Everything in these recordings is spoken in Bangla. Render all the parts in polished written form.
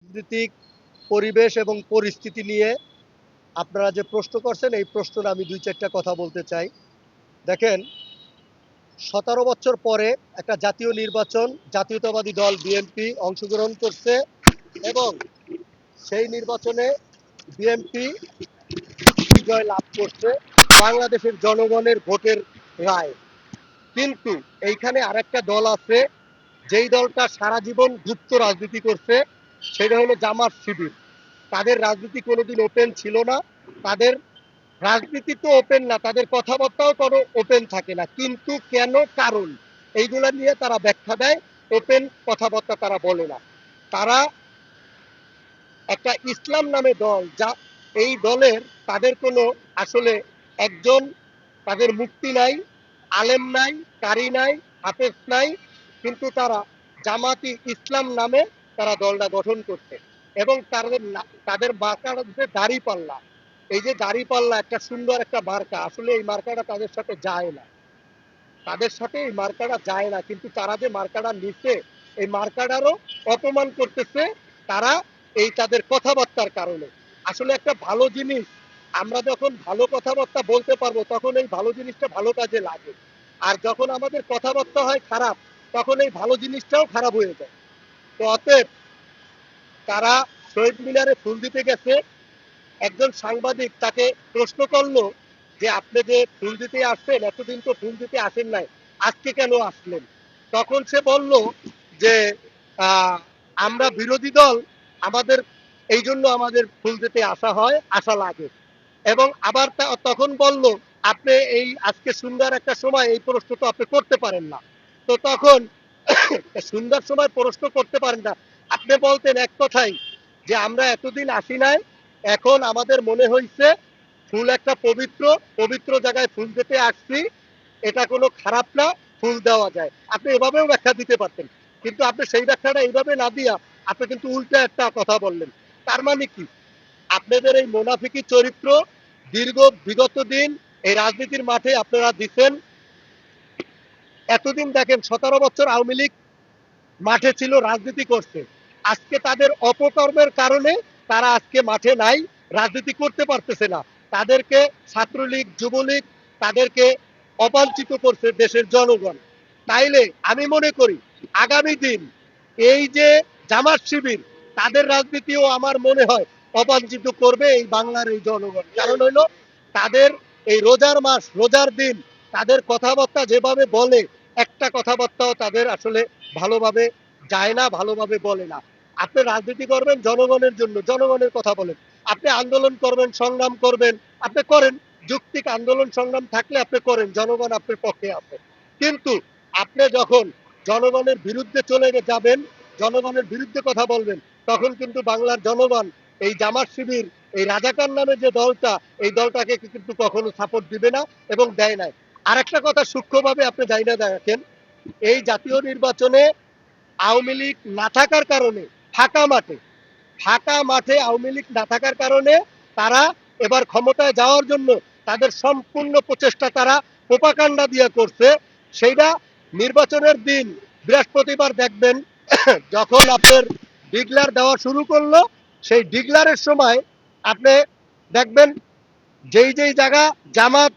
রাজনৈতিক পরিবেশ এবং পরিস্থিতি নিয়ে আপনারা যে প্রশ্ন করছেন, এই প্রশ্নের আমি ২-৪ টা কথা বলতে চাই। দেখেন, ১৭ বছর পরে একটা জাতীয় নির্বাচন জাতীয়তাবাদী দল বিএনপি অংশগ্রহণ করছে এবং সেই নির্বাচনে বিএনপি বিজয় লাভ করছে বাংলাদেশের জনগণের ভোটের রায়। কিন্তু এইখানে আরেকটা দল আছে, যেই দলটা সারা জীবন গুপ্ত রাজনীতি করছে, সেটা হলো জামাত শিবির। তাদের রাজনীতি কোনোদিন ওপেন ছিল না। তাদের রাজনীতি তো ওপেন না, তাদের কথাবার্তাও কোনো ওপেন থাকে না। কিন্তু কেন, কারণ এইগুলা নিয়ে তারা ব্যাখ্যা দেয়। ওপেন কথাবার্তা তারা বলে না। তারা একটা ইসলাম নামে দল, যা এই দলের তাদের কোনো আসলে একজন তাদের মুক্তি নাই, আলেম নাই, কারি নাই, হাফেজ নাই, কিন্তু তারা জামাতি ইসলাম নামে তারা দলটা গঠন করছে এবং তাদের মার্কা হচ্ছে দাড়িপাল্লা। এই যে দাড়িপাল্লা একটা সুন্দর একটা মার্কা, আসলে এই মার্কাটা তাদের সাথে যায় না, তাদের সাথে এই মার্কাটা যায় না, কিন্তু তারা যে মার্কাটা নিচ্ছে এই মার্কাটারও অপমান করতেছে তারা এই তাদের কথাবার্তার কারণে। আসলে একটা ভালো জিনিস, আমরা যখন ভালো কথাবার্তা বলতে পারবো তখন এই ভালো জিনিসটা ভালো কাজে লাগে, আর যখন আমাদের কথাবার্তা হয় খারাপ তখন এই ভালো জিনিসটাও খারাপ হয়ে যায়। তো অতএব তারা শহীদ মিনারে ফুল দিতে গেছে, একজন সাংবাদিক তাকে প্রশ্ন করলো যে আপনি যে ফুল দিতে আসছেন, এতদিন তো ফুল দিতে আসেন নাই, আজকে কেন আসলেন? তখন সে বলল যে আহ, আমরা বিরোধী দল, আমাদের এই জন্য আমাদের ফুল দিতে আসা হয়, আসা লাগে। এবং আবার তখন বলল আপনি এই আজকে সুন্দর একটা সময় এই প্রশ্ন তো আপনি করতে পারেন না। তো তখন সুন্দর সময় প্রশ্ন করতে পারেন না, আপনি বলতেন এক কথাই যে আমরা এতদিন আসি নাই, এখন আমাদের মনে হয়েছে ফুল একটা পবিত্র, পবিত্র জায়গায় ফুল দিতে আসছি, এটা কোনো খারাপ না, ফুল দেওয়া যায়। আপনি এভাবেও ব্যাখ্যা দিতে পারতেন, কিন্তু আপনি সেই ব্যাখ্যাটা এইভাবে না দিয়া আপনি কিন্তু উল্টা একটা কথা বললেন। তার মানে কি, আপনাদের এই মোনাফিকি চরিত্র দীর্ঘ বিগত দিন এই রাজনীতির মাঠে আপনারা দিচ্ছেন। এতদিন দেখেন ১৭ বছর আওয়ামী লীগ মাঠে ছিল, রাজনীতি করছে। আজকে তাদের অপকর্মের কারণে তারা আজকে মাঠে নাই, রাজনীতি করতে পারতেছে না। তাদেরকে ছাত্রলীগ, যুবলীগ তাদেরকে অবাঞ্ছিত করছে দেশের জনগণ। তাইলে আমি মনে করি আগামী দিন এই যে জামাত শিবির, তাদের রাজনীতিও আমার মনে হয় অবাঞ্ছিত করবে এই বাংলার এই জনগণ। কারণ হইলো তাদের এই রোজার মাস, রোজার দিন তাদের কথাবার্তা যেভাবে বলে, একটা কথাবার্তাও তাদের আসলে ভালোভাবে যায় না, ভালোভাবে বলে না। আপনি রাজনীতি করবেন জনগণের জন্য, জনগণের কথা বলেন। আপনি আন্দোলন করবেন, সংগ্রাম করবেন, আপনি করেন। যৌক্তিক আন্দোলন সংগ্রাম থাকলে আপনি করেন, জনগণ আপনার পক্ষে আছে। কিন্তু আপনি যখন জনগণের বিরুদ্ধে চলে যাবেন, জনগণের বিরুদ্ধে কথা বলবেন, তখন কিন্তু বাংলার জনগণ এই জামাত শিবির, এই রাজাকার নামে যে দলটা, এই দলটাকে কিন্তু কখনো সাপোর্ট দিবে না এবং দেয় নাই। আর একটা কথা সূক্ষ্মভাবে আপনি জানা দেখেন, এই জাতীয় নির্বাচনে আওয়ামী লীগ না থাকার কারণে, ফাঁকা মাঠে, ফাঁকা মাঠে আওয়ামী লীগ না থাকার কারণে তারা এবার ক্ষমতায় যাওয়ার জন্য তাদের সম্পূর্ণ প্রচেষ্টা তারা প্রোপাগান্ডা দিয়ে করছে। সেইটা নির্বাচনের দিন বৃহস্পতিবার দেখবেন যখন আপনার ডিগলার দেওয়া শুরু করলো, সেই ডিগলারের সময় আপনি দেখবেন যেই যেই জায়গা জামাত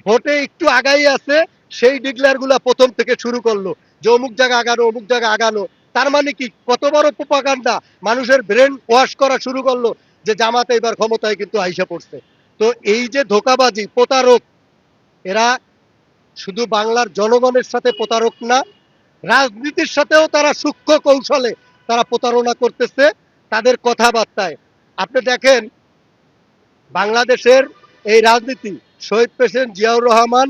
ভোটে একটু আগাই আছে, সেই ডিক্লার গুলা প্রথম থেকে শুরু করলো যে অমুক জায়গা আগানো, অমুক জায়গা আগানো। তার মানে কি, কত বড় প্রোপাগান্ডা, মানুষের ব্রেন ওয়াশ করা শুরু করলো যে জামাত এবার ক্ষমতায় কিন্তু আইসা পড়ছে। তো এই যে ধোকাবাজি, প্রতারক, এরা শুধু বাংলার জনগণের সাথে প্রতারক না, রাজনীতির সাথেও তারা সূক্ষ্ম কৌশলে তারা প্রতারণা করতেছে তাদের কথাবার্তায়। আপনি দেখেন বাংলাদেশের এই রাজনীতি, শহীদ প্রেসিডেন্ট জিয়াউর রহমান,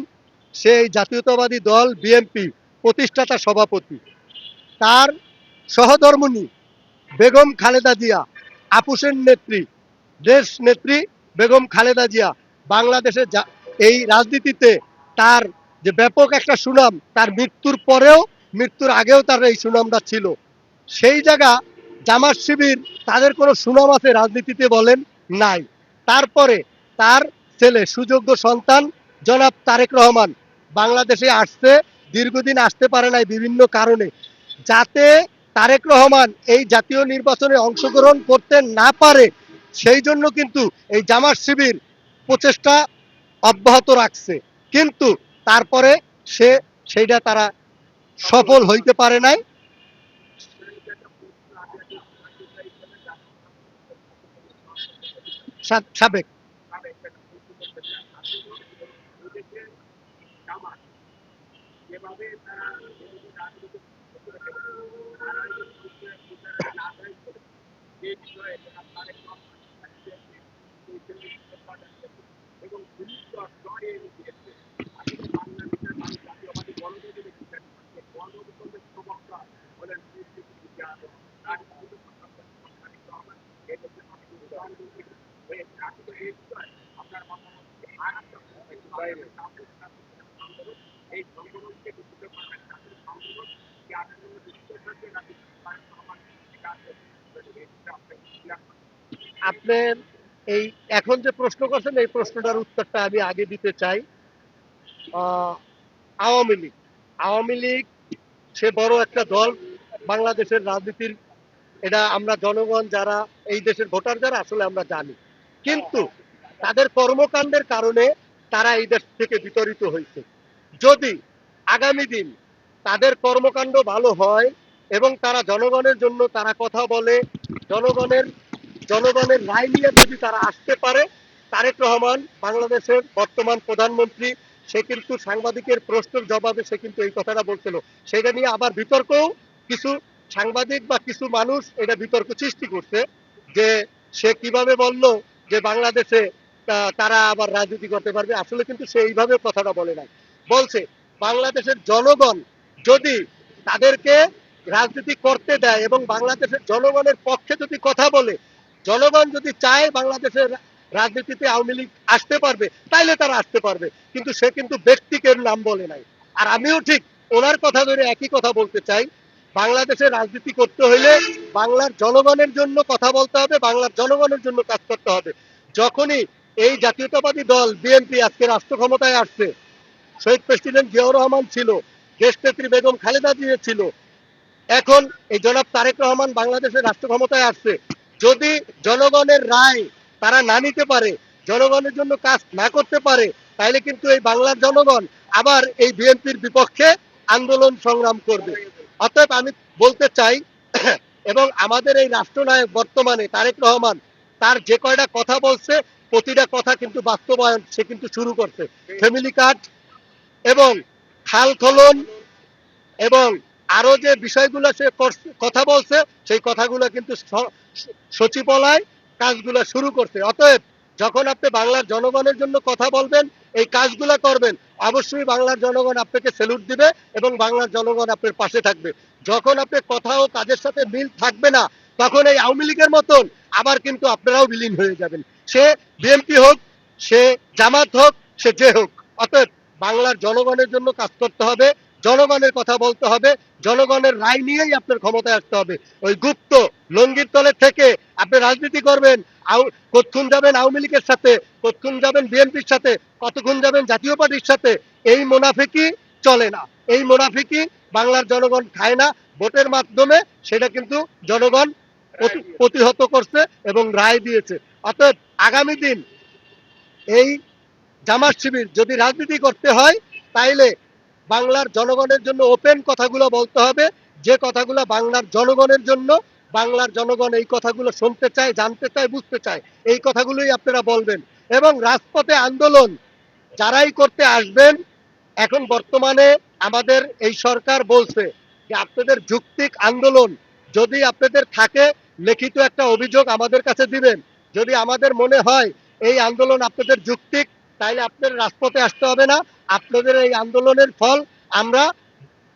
সেই জাতীয়তাবাদী দল বিএনপি প্রতিষ্ঠাতা সভাপতি, তার সহধর্মিণী বেগম খালেদা জিয়া, আপুসের নেত্রী, দেশ নেত্রী বেগম খালেদা জিয়া, বাংলাদেশের এই রাজনীতিতে তার যে ব্যাপক একটা সুনাম, তার মৃত্যুর পরেও, মৃত্যুর আগেও তার এই সুনামটা ছিল। সেই জায়গা জামাত শিবির, তাদের কোনো সুনাম আছে রাজনীতিতে বলেন? নাই। তারপরে তার ছেলে, সুযোগ্য সন্তান জনাব তারেক রহমান বাংলাদেশে আসছে, দীর্ঘদিন আসতে পারে নাই বিভিন্ন কারণে, যাতে তারেক রহমান এই জাতীয় নির্বাচনে অংশগ্রহণ করতে না পারে, সেই জন্য কিন্তু এই জামাত শিবির প্রচেষ্টা অব্যাহত রাখছে, কিন্তু তারপরে সে সেইটা তারা সফল হইতে পারে নাই। সাবেক আপনার এই এখন যে প্রশ্ন করছেন এই প্রশ্নটার উত্তরটা আমি আগে দিতে চাই। আহ, আওয়ামী লীগ, আওয়ামী লীগ সে বড় একটা দল বাংলাদেশের রাজনীতির, এটা আমরা জনগণ যারা এই দেশের ভোটার যারা আসলে আমরা জানি, কিন্তু তাদের কর্মকাণ্ডের কারণে তারা এই দেশ থেকে বিতাড়িত হয়েছে। যদি আগামী দিন তাদের কর্মকাণ্ড ভালো হয় এবং তারা জনগণের জন্য তারা কথা বলে, জনগণের জনগণের রায় নিয়ে যদি তারা আসতে পারে, তারেক রহমান বাংলাদেশের বর্তমান প্রধানমন্ত্রী, সে কিন্তু সাংবাদিকের প্রশ্নের জবাবে সে কিন্তু এই কথাটা বলছিল। সেটা নিয়ে আবার বিতর্কও কিছু সাংবাদিক বা কিছু মানুষ এটা বিতর্ক সৃষ্টি করছে, যে সে কিভাবে বলল যে বাংলাদেশে তারা আবার রাজনীতি করতে পারবে। আসলে কিন্তু সে এইভাবে কথাটা বলে নাই, বলছে বাংলাদেশের জনগণ যদি তাদেরকে রাজনীতি করতে দেয় এবং বাংলাদেশের জনগণের পক্ষে যদি কথা বলে, জনগণ যদি চায় বাংলাদেশের রাজনীতিতে আওয়ামী লীগ আসতে পারবে, তাইলে তারা আসতে পারবে। কিন্তু সে কিন্তু ব্যক্তিকে নাম বলে নাই। আর আমিও ঠিক ওনার কথা ধরে একই কথা বলতে চাই, বাংলাদেশে রাজনীতি করতে হইলে বাংলার জনগণের জন্য কথা বলতে হবে, বাংলার জনগণের জন্য কাজ করতে হবে। যখনই এই জাতীয়তাবাদী দল বিএনপি আজকে রাষ্ট্র ক্ষমতায় আসছে, শহীদ প্রেসিডেন্ট জিয়াউর রহমান ছিল, দেশনেত্রী বেগম খালেদা জিয়া ছিল, এখন এই জনাব তারেক রহমান বাংলাদেশের রাষ্ট্র ক্ষমতায় আসছে, যদি জনগণের রায় তারা না নিতে পারে, জনগণের জন্য কাজ না করতে পারে, তাহলে কিন্তু এই বাংলার জনগণ আবার এই বিএনপির বিপক্ষে আন্দোলন সংগ্রাম করবে। অতএব আমি বলতে চাই এবং আমাদের এই রাষ্ট্রনায়ক বর্তমানে তারেক রহমান তার যে কয়টা কথা বলছে, প্রতিটা কথা কিন্তু বাস্তবায়ন সে কিন্তু শুরু করছে। ফ্যামিলি কার্ড এবং খাল খনন এবং আরো যে বিষয়গুলো সে কথা বলছে, সেই কথাগুলো কিন্তু সচিবালয় কাজগুলো শুরু করছে। অতএব যখন আপনি বাংলার জনগণের জন্য কথা বলবেন, এই কাজগুলো করবেন, অবশ্যই বাংলার জনগণ আপনাকে স্যালুট দিবে এবং বাংলার জনগণ আপনার পাশে থাকবে। যখন আপনি কথা ও কাজের সাথে মিল থাকবে না, তখন এই আওয়ামী লীগের মতন আবার কিন্তু আপনারাও বিলীন হয়ে যাবেন। সে বিএনপি হোক, সে জামাত হোক, সে যে হোক। অতএব বাংলার জনগণের জন্য কাজ করতে হবে, জনগণের কথা বলতে হবে, জনগণের রায় নিয়েই আপনার ক্ষমতায় আসতে হবে। ওই গুপ্ত লঙ্গির তলে থেকে আপনি রাজনীতি করবেন, কতক্ষণ যাবেন আওয়ামী লীগের সাথে, কতক্ষণ যাবেন বিএনপির সাথে, কতক্ষণ যাবেন জাতীয় পার্টির সাথে, এই মুনাফিকি চলে না। এই মুনাফিকি বাংলার জনগণ খায় না। ভোটের মাধ্যমে সেটা কিন্তু জনগণ প্রতিহত করছে এবং রায় দিয়েছে। অতএব আগামী দিন এই জামাত শিবির যদি রাজনীতি করতে হয়, তাইলে বাংলার জনগণের জন্য ওপেন কথাগুলো বলতে হবে, যে কথাগুলো বাংলার জনগণের জন্য, বাংলার জনগণ এই কথাগুলো শুনতে চায়, জানতে চায়, বুঝতে চায়, এই কথাগুলোই আপনারা বলবেন। এবং রাজপথে আন্দোলন যারাই করতে আসবেন, এখন বর্তমানে আমাদের এই সরকার বলছে যে আপনাদের যৌক্তিক আন্দোলন যদি আপনাদের থাকে, লিখিত একটা অভিযোগ আমাদের কাছে দিবেন। যদি আমাদের মনে হয় এই আন্দোলন আপনাদের যৌক্তিক, তাইলে আপনাদের রাজপথে আসতে হবে না। আপনাদের এই আন্দোলনের ফল আমরা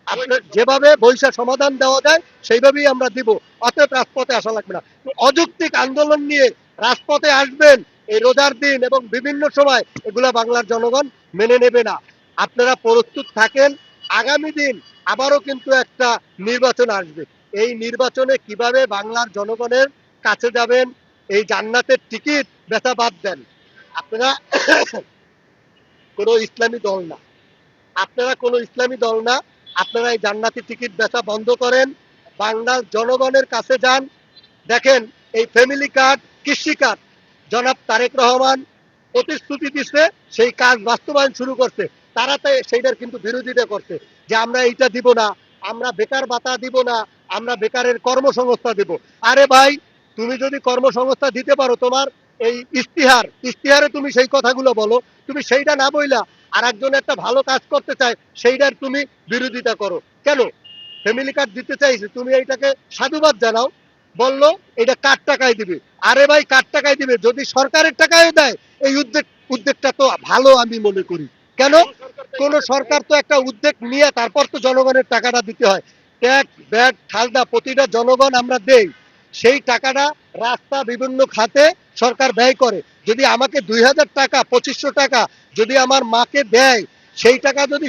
আপনার যেভাবে বৈশা সমাধান দেওয়া যায় সেইভাবেই আমরা দিব। অতএব রাজপথে আসা লাগবে না। অযৌক্তিক আন্দোলন নিয়ে রাজপথে আসবেন এই রোজার দিন এবং বিভিন্ন সময়, এগুলা বাংলার জনগণ মেনে নেবে না। আপনারা প্রস্তুত থাকেন, আগামী দিন আবারও কিন্তু একটা নির্বাচন আসবে। এই নির্বাচনে কিভাবে বাংলার জনগণের কাছে যাবেন, এই জান্নাতের টিকিট বেচা বাদ দেন। আপনারা কোনো ইসলামী দল না, আপনারা কোনো ইসলামী দল না, আপনারা এই জান্নাতি টিকিট বেচা বন্ধ করেন। বাংলার জনগণের কাছে যান, দেখেন এই ফ্যামিলি কার্ড, কৃষি কার্ড জনাব তারেক রহমান প্রতিশ্রুতি দিচ্ছে, সেই কাজ বাস্তবায়ন শুরু করছে। তারা তো সেইটার কিন্তু বিরোধিতা করছে যে আমরা এইটা দিব না, আমরা বেকার ভাতা দিব না, আমরা বেকারের কর্মসংস্থান দিব। আরে ভাই, তুমি যদি কর্মসংস্থান দিতে পারো, তোমার এই ইস্তিহারে তুমি সেই কথাগুলো বলো। তুমি সেইটা না বইলা আর একজন একটা ভালো কাজ করতে চায় সেইটার তুমি বিরোধিতা করো কেন? ফ্যামিলি কার্ড দিতে চাইছে, তুমি এইটাকে সাধুবাদ জানাও, বললো এটা কার টাকায় দিবে। আরে ভাই, কার টাকায় দিবে? যদি সরকারের টাকায় দেয়, এই উদ্যোগটা তো ভালো আমি মনে করি। কেন? কোন সরকার তো একটা উদ্যোগ নিয়ে তারপর তো জনগণের টাকাটা দিতে হয়। ট্যাক্স ব্যাট ঠালদা প্রতিটা জনগণ আমরা দেই, সেই টাকাটা রাস্তা বিভিন্ন খাতে সরকার ব্যয় করে। যদি আমাকে 2000 টাকা 2500 টাকা যদি আমার মাকে দেয়, সেই টাকা যদি